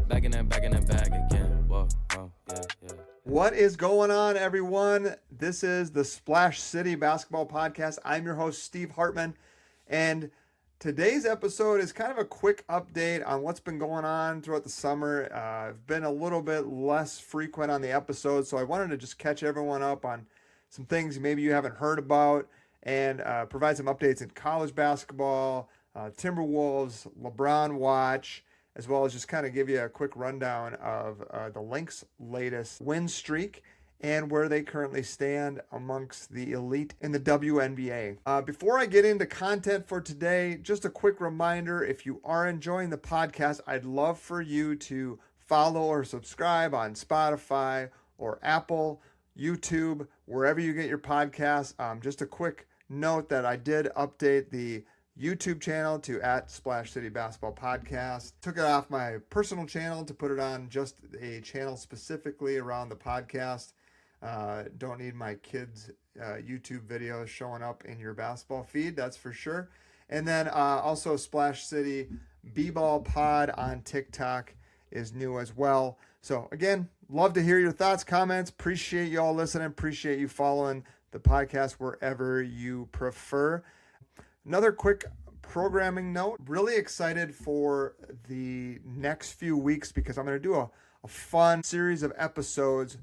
Back in that bag again. Whoa, yeah. What is going on, everyone? This is the Splash City Basketball Podcast. I'm your host, Steve Hartman, and today's episode is kind of a quick update on what's been going on throughout the summer. I've been a little bit less frequent on the episodes, so I wanted to just catch everyone up on some things maybe you haven't heard about and provide some updates in college basketball, Timberwolves, LeBron Watch, as well as just kind of give you a quick rundown of the Lynx latest win streak and where they currently stand amongst the elite in the WNBA. Before I get into content for today, just a quick reminder, if you are enjoying the podcast, I'd love for you to follow or subscribe on Spotify or Apple, YouTube, wherever you get your podcasts. Just a quick note that I did update the YouTube channel to @Splash City Basketball Podcast. Took it off my personal channel to put it on just a channel specifically around the podcast. Don't need my kids' YouTube videos showing up in your basketball feed, that's for sure. And then also Splash City B-Ball Pod on TikTok is new as well. So again, love to hear your thoughts, comments. Appreciate you all listening. Appreciate you following the podcast wherever you prefer. Another quick programming note, really excited for the next few weeks because I'm going to do a fun series of episodes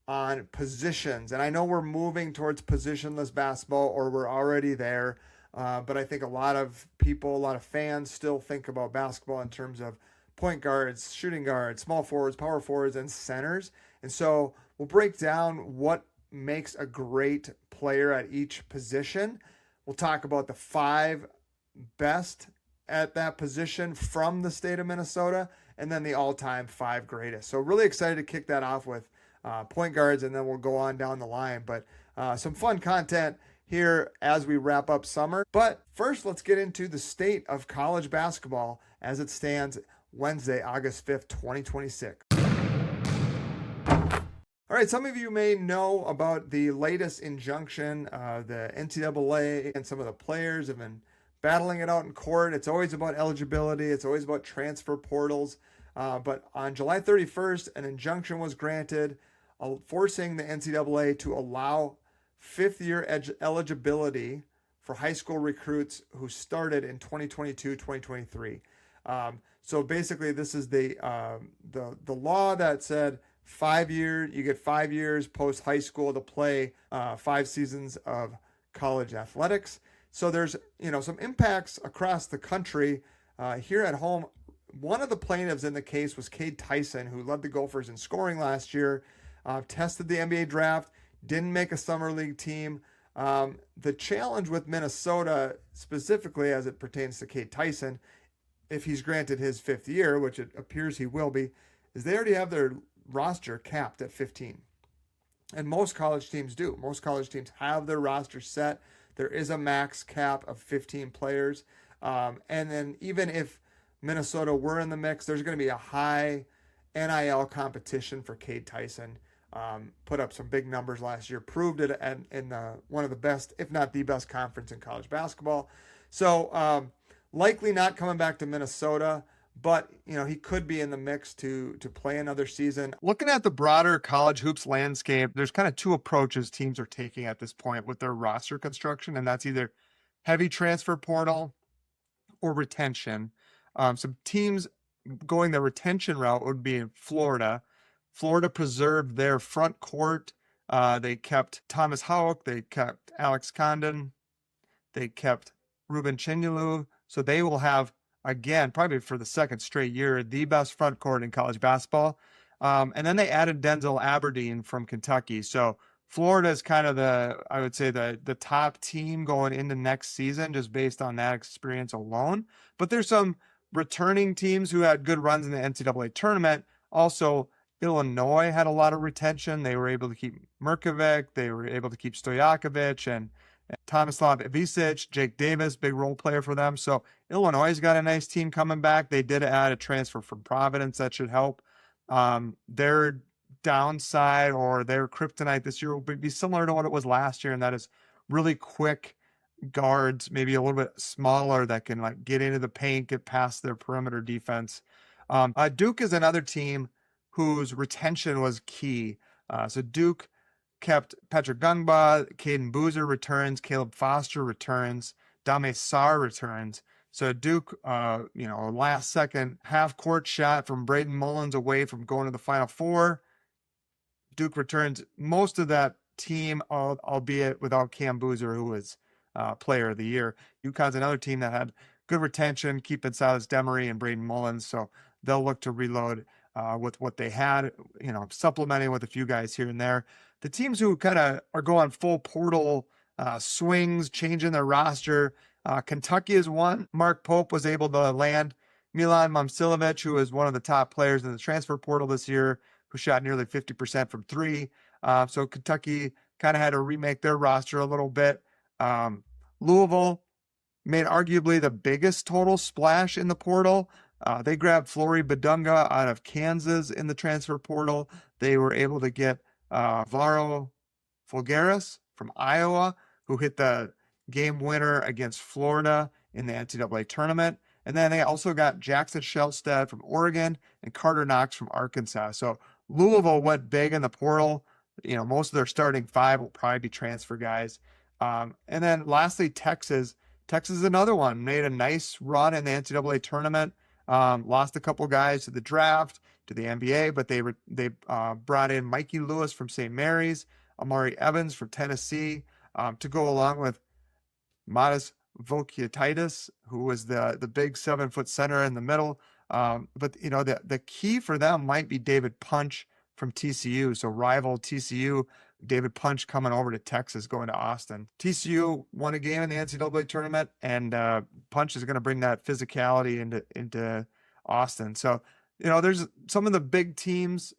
on positions. And I know we're moving towards positionless basketball, or we're already there, but I think a lot of people, a lot of fans still think about basketball in terms of point guards, shooting guards, small forwards, power forwards, and centers. And so we'll break down what makes a great player at each position. We'll talk about the 5 best at that position from the state of Minnesota, and then the all-time 5 greatest. So really excited to kick that off with point guards, and then we'll go on down the line. But some fun content here as we wrap up summer. But first, let's get into the state of college basketball as it stands Wednesday, August 5th, 2026. All right, some of you may know about the latest injunction. The NCAA and some of the players have been battling it out in court. It's always about eligibility. It's always about transfer portals. But on July 31st, an injunction was granted forcing the NCAA to allow fifth-year eligibility for high school recruits who started in 2022-2023. So basically, this is the law that said you get 5 years post high school to play 5 seasons of college athletics. So there's some impacts across the country. Here at home, one of the plaintiffs in the case was Cade Tyson, who led the Gophers in scoring last year, tested the NBA draft, didn't make a summer league team. The challenge with Minnesota, specifically as it pertains to Cade Tyson, if he's granted his 5th year, which it appears he will be, is they already have their roster capped at 15. And most college teams do. Most college teams have their roster set. There is a max cap of 15 players. And then even if Minnesota were in the mix, there's going to be a high NIL competition for Cade Tyson. Put up some big numbers last year, proved it in one of the best, if not the best conference in college basketball. So likely not coming back to Minnesota, but he could be in the mix to play another season. Looking at the broader college hoops landscape, there's kind of 2 approaches teams are taking at this point with their roster construction, and that's either heavy transfer portal or retention. Some teams going the retention route would be in Florida. Florida preserved their front court. They kept Thomas Houck. They kept Alex Condon. They kept Ruben Chinyelu. So they will have, again, probably for the 2nd straight year, the best front court in college basketball. And then they added Denzel Aberdeen from Kentucky. So Florida is kind of the top team going into next season just based on that experience alone. But there's some returning teams who had good runs in the NCAA tournament. Also, Illinois had a lot of retention. They were able to keep Merkovic. They were able to keep Stojakovic and Tomislav Ivisic, Jake Davis, big role player for them. So Illinois got a nice team coming back. They did add a transfer from Providence that should help. Their downside or their kryptonite this year will be similar to what it was last year, and that is really quick guards, maybe a little bit smaller that can get into the paint, get past their perimeter defense. Duke is another team whose retention was key. So Duke kept Patrick Gungba, Caden Boozer returns, Caleb Foster returns, Dame Sarr returns. So Duke, last second half court shot from Braden Mullins away from going to the Final Four. Duke returns most of that team, albeit without Cam Boozer, who was player of the year. UConn's another team that had good retention, keeping Silas Demery and Braden Mullins. So they'll look to reload with what they had, supplementing with a few guys here and there. The teams who kind of are going full portal swings, changing their roster. Kentucky is one. Mark Pope was able to land Milan Momcilovic, who is one of the top players in the transfer portal this year, who shot nearly 50% from three. So Kentucky kind of had to remake their roster a little bit. Louisville made arguably the biggest total splash in the portal. They grabbed Flory Badunga out of Kansas in the transfer portal. They were able to get Varo Fulgaris from Iowa, who hit the game winner against Florida in the NCAA tournament. And then they also got Jackson Shelstad from Oregon and Carter Knox from Arkansas. So Louisville went big in the portal. Most of their starting five will probably be transfer guys. And then lastly, Texas. Texas is another one. Made a nice run in the NCAA tournament. Lost a couple guys to the draft, to the NBA, but they brought in Mikey Lewis from St. Mary's, Amari Evans from Tennessee, to go along with Modest Vokietitis, who was the big 7-foot center in the middle. But the key for them might be David Punch from TCU. So rival TCU, David Punch coming over to Texas, going to Austin. TCU won a game in the NCAA tournament, and Punch is going to bring that physicality into Austin. So, there's some of the big teams.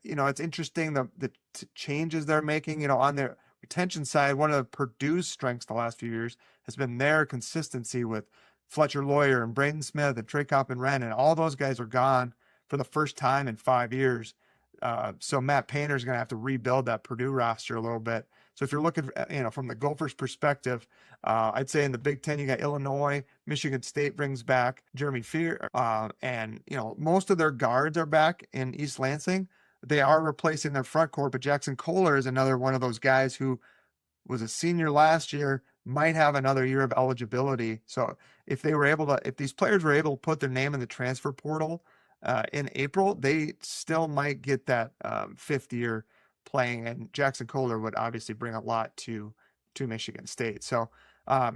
It's interesting the changes they're making. On their retention side, one of Purdue's strengths the last few years has been their consistency with Fletcher Lawyer and Braden Smith and Trey Coppin-Wren, and all those guys are gone for the first time in 5 years. So Matt Painter is going to have to rebuild that Purdue roster a little bit. So if you're looking, from the Gophers' perspective, I'd say in the Big Ten, you got Illinois, Michigan State brings back Jeremy Fear, and most of their guards are back in East Lansing. They are replacing their front court, but Jackson Kohler is another one of those guys who was a senior last year, might have another year of eligibility. So if these players were able to put their name in the transfer portal in April, they still might get that fifth year playing, and Jackson Kohler would obviously bring a lot to Michigan State. So a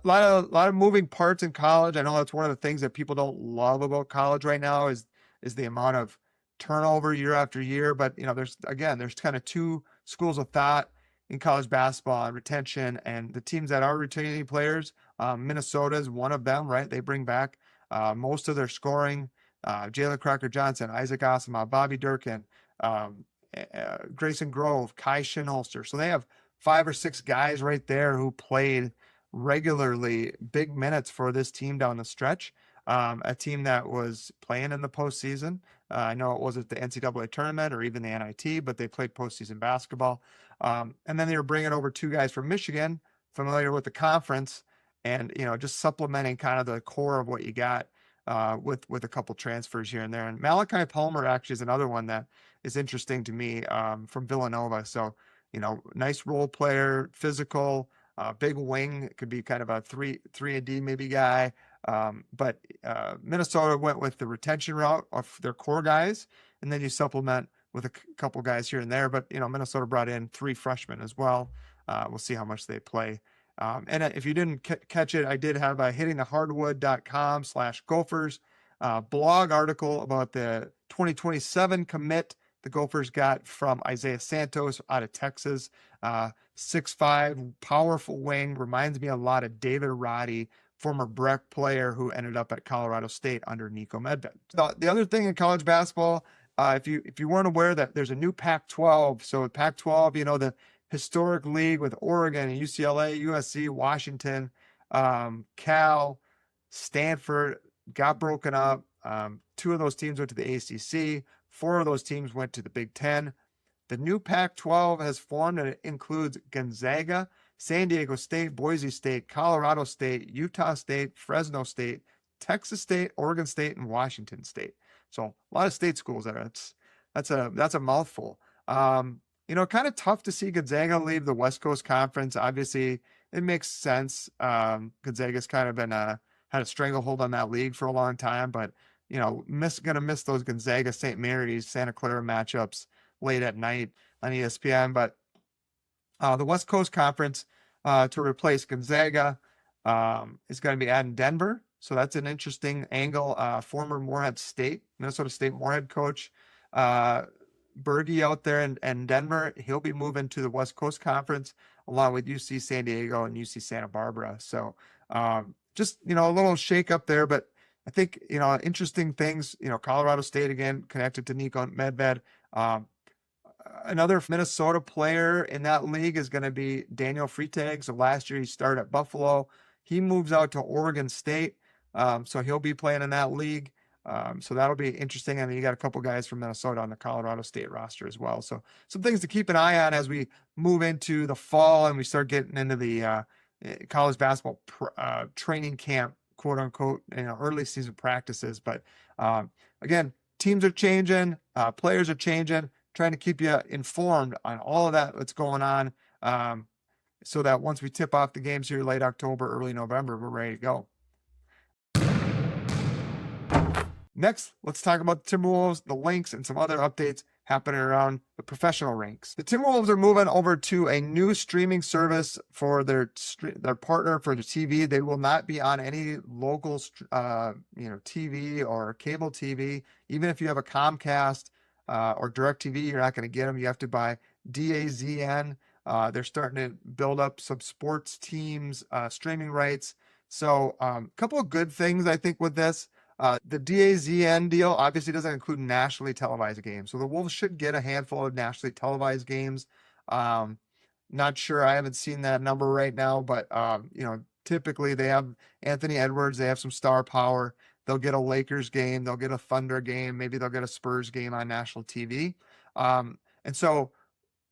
lot of moving parts in college. I know that's one of the things that people don't love about college right now is the amount of turnover year after year. But there's kind of two schools of thought in college basketball and retention, and the teams that are retaining players. Minnesota is one of them, right? They bring back most of their scoring. Jalen Crocker Johnson, Isaac Osama, Bobby Durkin, Grayson Grove, Kai Shinholster. So they have 5 or 6 guys right there who played regularly big minutes for this team down the stretch. A team that was playing in the postseason. I know it wasn't the NCAA tournament or even the NIT, but they played postseason basketball. And then they were bringing over 2 guys from Michigan, familiar with the conference, and just supplementing kind of the core of what you got with a couple transfers here and there. And Malachi Palmer actually is another one that is interesting to me, from Villanova. So nice role player, physical, big wing, could be kind of a 3-and-D maybe guy. But Minnesota went with the retention route of their core guys, and then you supplement with a couple guys here and there. But Minnesota brought in 3 freshmen as well. We'll see how much they play. And if you didn't catch it, I did have a hittingthehardwood.com/Gophers blog article about the 2027 commit the Gophers got from Isaiah Santos out of Texas. 6'5", powerful wing, reminds me a lot of David Roddy, former Breck player who ended up at Colorado State under Nico Medved. The other thing in college basketball, if you weren't aware that there's a new Pac-12, so Pac-12, the historic league with Oregon and UCLA, USC, Washington, Cal, Stanford got broken up. 2 of those teams went to the ACC. 4 of those teams went to the Big Ten. The new Pac-12 has formed, and it includes Gonzaga, San Diego State, Boise State, Colorado State, Utah State, Fresno State, Texas State, Oregon State, and Washington State. So a lot of state schools there. That's a mouthful. Kind of tough to see Gonzaga leave the West Coast Conference. Obviously, it makes sense. Gonzaga's kind of had a stranglehold on that league for a long time, but gonna miss those Gonzaga, St. Mary's, Santa Clara matchups late at night on ESPN. But the West Coast Conference to replace Gonzaga is going to be adding Denver. So that's an interesting angle. Former Minnesota State Moorhead coach Berge out there in Denver. He'll be moving to the West Coast Conference along with UC San Diego and UC Santa Barbara. So just, a little shake up there, but I think, interesting things, Colorado State again connected to Nico Medved. Another Minnesota player in that league is going to be Daniel Freitag. So last year he started at Buffalo. He moves out to Oregon State. So he'll be playing in that league. So that'll be interesting. And you got a couple guys from Minnesota on the Colorado State roster as well. So some things to keep an eye on as we move into the fall and we start getting into the college basketball training camp, quote unquote, early season practices. But again, teams are changing, players are changing, trying to keep you informed on all of that's going on, so that once we tip off the games here late October, early November, we're ready to go. Next, let's talk about the Timberwolves, the Lynx, and some other updates happening around the professional ranks. The Timberwolves are moving over to a new streaming service for their partner for the TV. They will not be on any local, TV or cable TV. Even if you have a Comcast or DirecTV, you're not going to get them. You have to buy DAZN. They're starting to build up some sports teams, streaming rights. So a couple of good things, I think, with this. The DAZN deal obviously doesn't include nationally televised games. So the Wolves should get a handful of nationally televised games. Not sure. I haven't seen that number right now, but, typically they have Anthony Edwards. They have some star power. They'll get a Lakers game. They'll get a Thunder game. Maybe they'll get a Spurs game on national TV. And so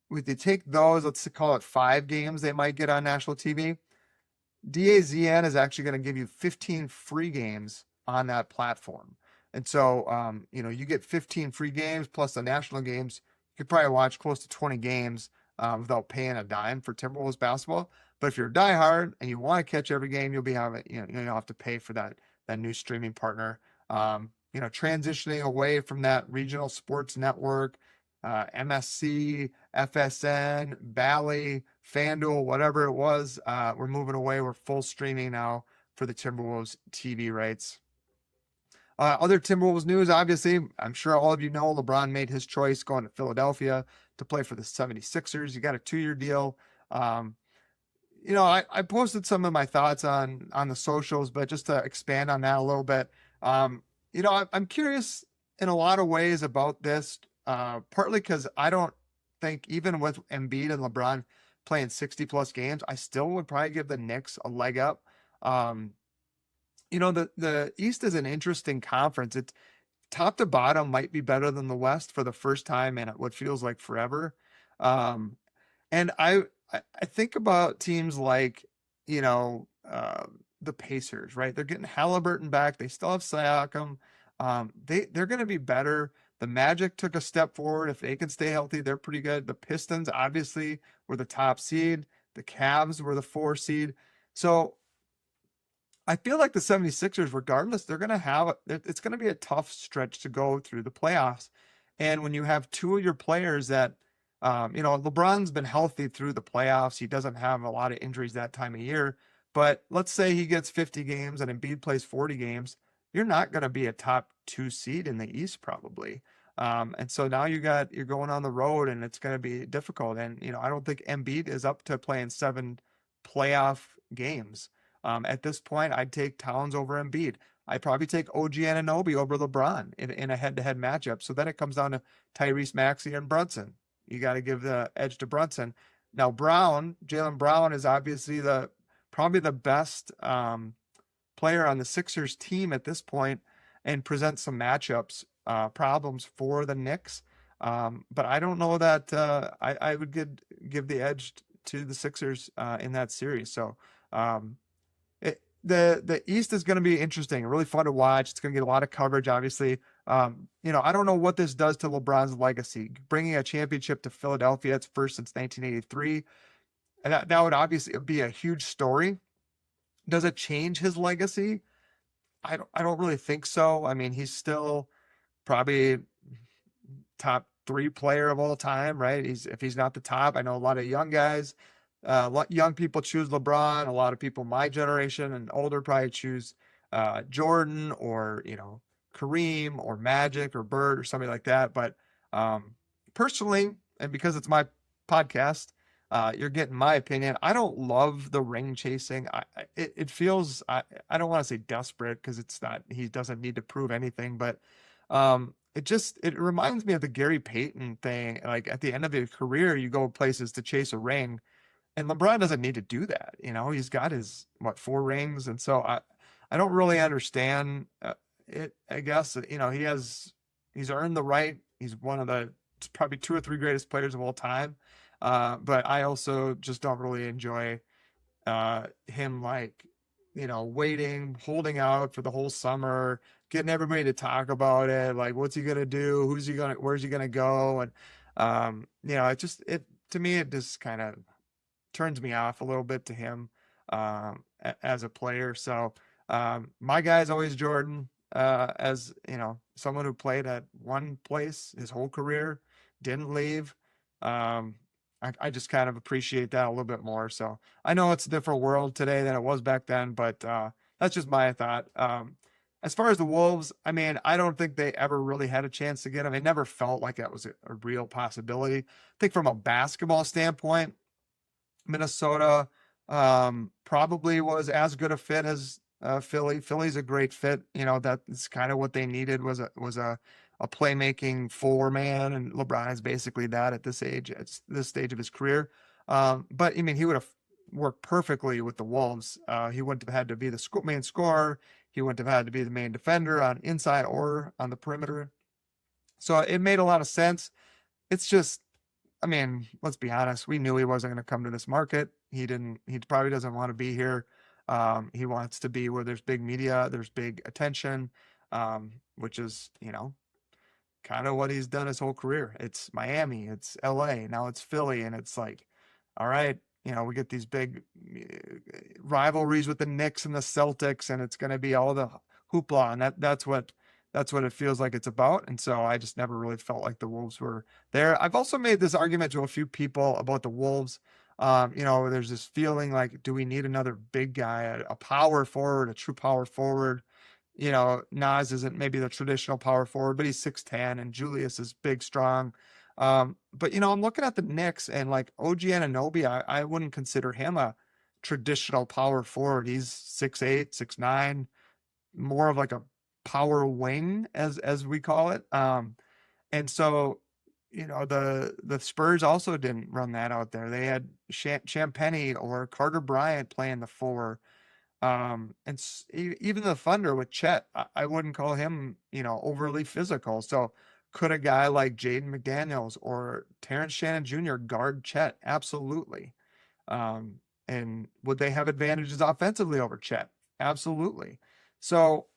if they take those, let's call it 5 games they might get on national TV. DAZN is actually going to give you 15 free games on that platform. And so, you get 15 free games plus the national games. You could probably watch close to 20 games without paying a dime for Timberwolves basketball. But if you're a diehard and you want to catch every game, you'll have to pay for that new streaming partner. Transitioning away from that regional sports network, MSC, FSN, Bally, FanDuel, whatever it was, we're moving away. We're full streaming now for the Timberwolves TV rights. Other Timberwolves news, obviously, I'm sure all of you know LeBron made his choice going to Philadelphia to play for the 76ers. He got a 2-year deal. I posted some of my thoughts on the socials, but just to expand on that a little bit, I'm curious in a lot of ways about this, partly because I don't think even with Embiid and LeBron playing 60-plus games, I still would probably give the Knicks a leg up. The East is an interesting conference. It's top to bottom might be better than the West for the first time in what feels like forever. And I think about teams like, the Pacers, right? They're getting Halliburton back. They still have Siakam. They're going to be better. The Magic took a step forward. If they can stay healthy, they're pretty good. The Pistons obviously were the top seed. The Cavs were the 4 seed. So I feel like the 76ers, regardless, it's going to be a tough stretch to go through the playoffs. And when you have 2 of your players that, LeBron's been healthy through the playoffs. He doesn't have a lot of injuries that time of year. But let's say he gets 50 games and Embiid plays 40 games. You're not going to be a top 2 seed in the East probably. And so now you're going on the road and it's going to be difficult. And, I don't think Embiid is up to playing 7 playoff games. At this point, I'd take Towns over Embiid. I'd probably take OG Anunoby over LeBron in a head-to-head matchup. So then it comes down to Tyrese Maxey and Brunson. You got to give the edge to Brunson. Now Jaylen Brown is obviously probably the best player on the Sixers team at this point and presents some matchups problems for the Knicks. But I don't know that I would give the edge to the Sixers in that series. So the East is going to be interesting, really fun to watch. It's going to get a lot of coverage, obviously. I don't know what this does to LeBron's legacy. Bringing a championship to Philadelphia, it's first since 1983. And that would obviously be a huge story. Does it change his legacy? I don't really think so. I mean, he's still probably top 3 player of all time, right? If he's not the top, I know a lot of young guys, young people choose LeBron. A lot of people my generation and older probably choose Jordan or Kareem or Magic or Bird or somebody like that. But personally, and because it's my podcast, you're getting my opinion. I don't love the ring chasing. It feels, I don't want to say desperate because it's not, he doesn't need to prove anything, but it reminds me of the Gary Payton thing. Like at the end of his career, you go places to chase a ring, and LeBron doesn't need to do that. He's got his 4 rings. And so I don't really understand it. I guess, he's earned the right. He's one of the probably 2 or 3 greatest players of all time. But I also just don't really enjoy him waiting, holding out for the whole summer, getting everybody to talk about it. Like, what's he gonna do? Where's he gonna go? And to me, it just kind of turns me off a little bit to him as a player. So my guy's always Jordan. As someone who played at one place his whole career, didn't leave. I just kind of appreciate that a little bit more. So I know it's a different world today than it was back then, but that's just my thought. As far as the Wolves, I mean, I don't think they ever really had a chance to get him. It never felt like that was a real possibility. I think from a basketball standpoint, Minnesota probably was as good a fit as Philly. Philly's a great fit. That's kind of what they needed was a playmaking 4-man, and LeBron is basically that at this age, at this stage of his career. But I mean, he would have worked perfectly with the Wolves. He wouldn't have had to be the main scorer. He wouldn't have had to be the main defender on inside or on the perimeter. So it made a lot of sense. It's just, I mean, let's be honest. We knew he wasn't going to come to this market. He probably doesn't want to be here. He wants to be where there's big media, there's big attention, which is, kind of what he's done his whole career. It's Miami, it's LA, now it's Philly. And it's like, all right, we get these big rivalries with the Knicks and the Celtics, and it's going to be all the hoopla. And that's what it feels like it's about. And so I just never really felt like the Wolves were there. I've also made this argument to a few people about the Wolves. There's this feeling like, do we need another big guy, a power forward, a true power forward? Nas isn't maybe the traditional power forward, but he's 6'10", and Julius is big, strong. But I'm looking at the Knicks, and like OG Anunoby, I wouldn't consider him a traditional power forward. He's 6'8", 6'9", more of like a power wing, as we call it. And so, the Spurs also didn't run that out there. They had Champagnie or Carter Bryant playing the 4. And even the Thunder with Chet, I wouldn't call him, overly physical. So could a guy like Jaden McDaniels or Terrence Shannon Jr. guard Chet? Absolutely. And would they have advantages offensively over Chet? Absolutely. So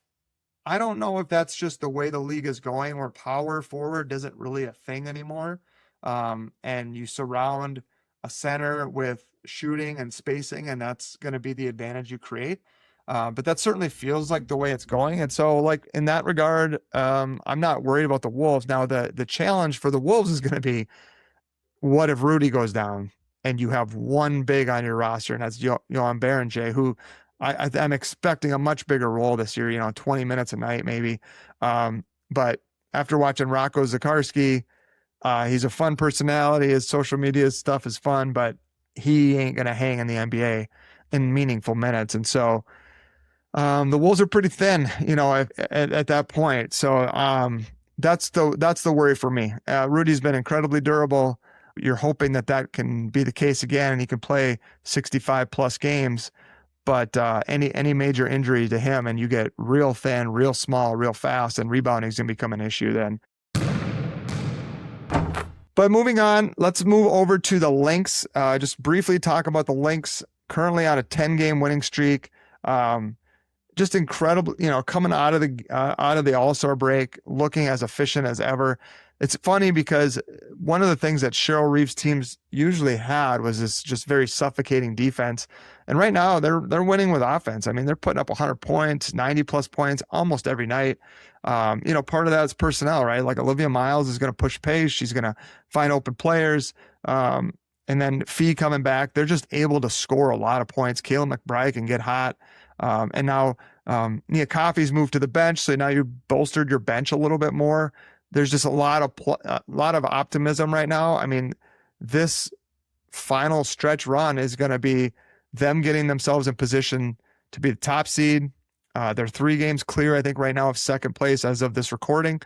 I don't know if that's just the way the league is going, where power forward isn't really a thing anymore. And you surround a center with shooting and spacing, and that's going to be the advantage you create. But that certainly feels like the way it's going. And so, like, in that regard, I'm not worried about the Wolves. Now, the challenge for the Wolves is going to be, what if Rudy goes down and you have one big on your roster, and that's Johan Berenger, who I'm expecting a much bigger role this year, 20 minutes a night maybe. But after watching Rocco Zikarsky, he's a fun personality. His social media stuff is fun, but he ain't going to hang in the NBA in meaningful minutes. And so the Wolves are pretty thin, at that point. So that's the worry for me. Rudy's been incredibly durable. You're hoping that can be the case again, and he can play 65 plus games. But any major injury to him, and you get real thin, real small, real fast, and rebounding is going to become an issue then. But moving on, let's move over to the Lynx. Just briefly talk about the Lynx, currently on a 10-game winning streak. Just incredible, coming out of the All-Star break, looking as efficient as ever. It's funny because one of the things that Cheryl Reeves' teams usually had was this just very suffocating defense. And right now they're winning with offense. I mean, they're putting up 100 points, 90 plus points almost every night. Part of that is personnel, right? Like Olivia Miles is going to push pace. She's going to find open players. And then Fee coming back, they're just able to score a lot of points. Kayla McBride can get hot. And now Nia Coffey's moved to the bench, so now you've bolstered your bench a little bit more. There's just a lot of optimism right now. I mean, this final stretch run is going to be them getting themselves in position to be the top seed. They're 3 games clear, I think, right now of second place as of this recording.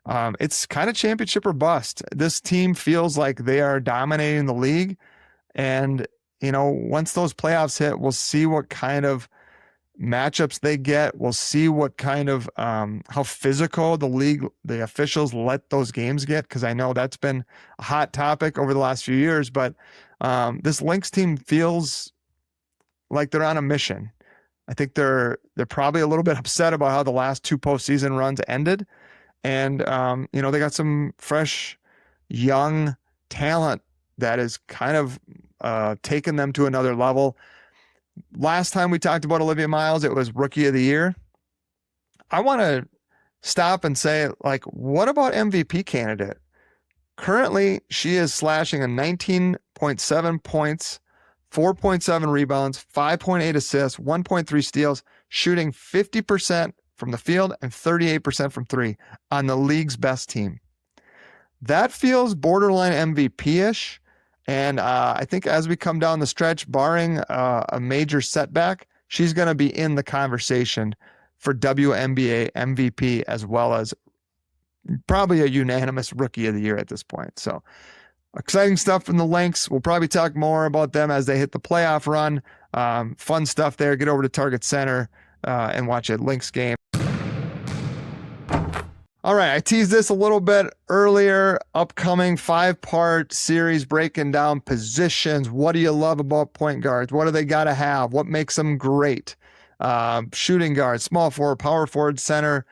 It's kind of championship or bust. This team feels like they are dominating the league. And, once those playoffs hit, we'll see what kind of matchups they get. We'll see what kind of how physical the officials let those games get, because I know that's been a hot topic over the last few years. But this Lynx team feels like they're on a mission. I think they're probably a little bit upset about how the last 2 postseason runs ended, and they got some fresh, young talent that is kind of taken them to another level. Last time we talked about Olivia Miles, it was Rookie of the Year. I want to stop and say, what about MVP candidate? Currently, she is slashing a 19.7 points, 4.7 rebounds, 5.8 assists, 1.3 steals, shooting 50% from the field and 38% from 3 on the league's best team. That feels borderline MVP-ish. And I think as we come down the stretch, barring a major setback, she's going to be in the conversation for WNBA MVP, as well as probably a unanimous Rookie of the Year at this point. So exciting stuff from the Lynx. We'll probably talk more about them as they hit the playoff run. Fun stuff there. Get over to Target Center and watch a Lynx game. All right, I teased this a little bit earlier. Upcoming 5-part series breaking down positions. What do you love about point guards? What do they got to have? What makes them great? Shooting guards, small forward, power forward, center.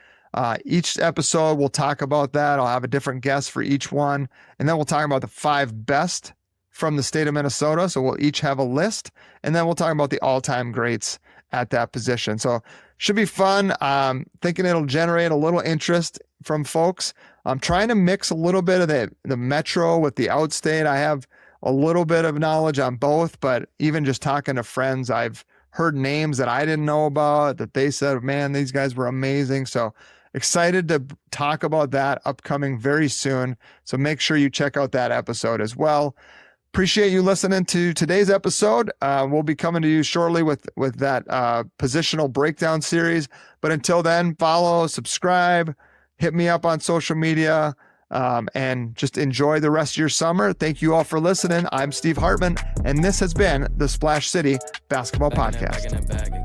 Each episode we'll talk about that. I'll have a different guest for each one. And then we'll talk about the 5 best from the state of Minnesota. So we'll each have a list. And then we'll talk about the all-time greats at that position. So should be fun. Thinking it'll generate a little interest from folks. I'm trying to mix a little bit of the metro with the outstate. I have a little bit of knowledge on both, but even just talking to friends, I've heard names that I didn't know about that they said, man, these guys were amazing. So excited to talk about that upcoming very soon. So make sure you check out that episode as well. Appreciate you listening to today's episode. We'll be coming to you shortly with that positional breakdown series. But until then, follow, subscribe, hit me up on social media, and just enjoy the rest of your summer. Thank you all for listening. I'm Steve Hartman, and this has been the Splash City Basketball Podcast.